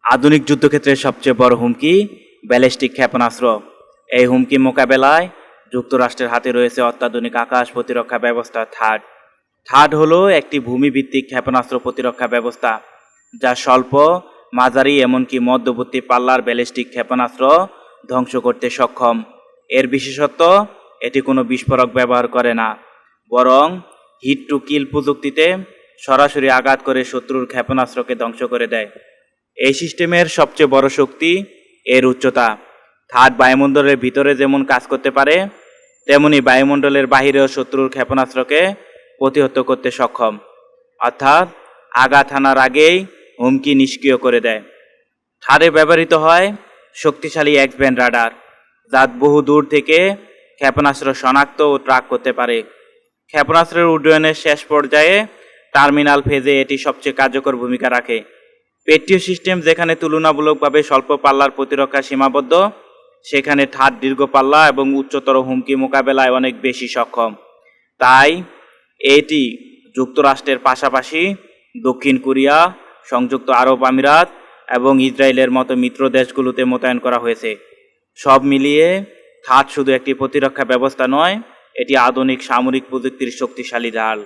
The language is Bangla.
আধুনিক যুদ্ধক্ষেত্রের সবচেয়ে বড় হুমকি ব্যালিস্টিক ক্ষেপণাস্ত্র। এই হুমকি মোকাবেলায় যুক্তরাষ্ট্রের হাতে রয়েছে অত্যাধুনিক আকাশ প্রতিরক্ষা ব্যবস্থা থার্ড। থার্ড হলো একটি ভূমিভিত্তিক ক্ষেপণাস্ত্র প্রতিরক্ষা ব্যবস্থা যা স্বল্প, মাঝারি এমনকি মধ্যবর্তী পাল্লার ব্যালিস্টিক ক্ষেপণাস্ত্র ধ্বংস করতে সক্ষম। এর বিশেষত্ব, এটি কোনো বিস্ফোরক ব্যবহার করে না, বরং হিট টু কিল প্রযুক্তিতে সরাসরি আঘাত করে শত্রুর ক্ষেপণাস্ত্রকে ধ্বংস করে দেয়। এই সিস্টেমের সবচেয়ে বড় শক্তি এর উচ্চতা। থার্ড বায়ুমণ্ডলের ভিতরে যেমন কাজ করতে পারে, তেমনি বায়ুমণ্ডলের বাহিরেও শত্রুর ক্ষেপণাস্ত্রকে প্রতিহত করতে সক্ষম, অর্থাৎ আঘাত হানার আগেই হুমকি নিষ্ক্রিয় করে দেয়। থার্ডে ব্যবহৃত হয় শক্তিশালী এক্স ব্যান্ড রাডার, যা বহু দূর থেকে ক্ষেপণাস্ত্র শনাক্ত ও ট্র্যাক করতে পারে। ক্ষেপণাস্ত্রের উড্ডয়নের শেষ পর্যায়ে টার্মিনাল ফেজে এটি সবচেয়ে কার্যকর ভূমিকা রাখে। পেট্রিয় সিস্টেম যেখানে তুলনামূলকভাবে স্বল্প পাল্লার প্রতিরক্ষা সীমাবদ্ধ, সেখানে থার্ড দীর্ঘ পাল্লা এবং উচ্চতর হুমকি মোকাবেলায় অনেক বেশি সক্ষম। তাই এটি যুক্তরাষ্ট্রের পাশাপাশি দক্ষিণ কোরিয়া, সংযুক্ত আরব আমিরাত এবং ইসরায়েলের মতো মিত্র দেশগুলোতে মোতায়েন করা হয়েছে। সব মিলিয়ে থার্ড শুধু একটি প্রতিরক্ষা ব্যবস্থা নয়, এটি আধুনিক সামরিক প্রযুক্তির শক্তিশালী ঢাল।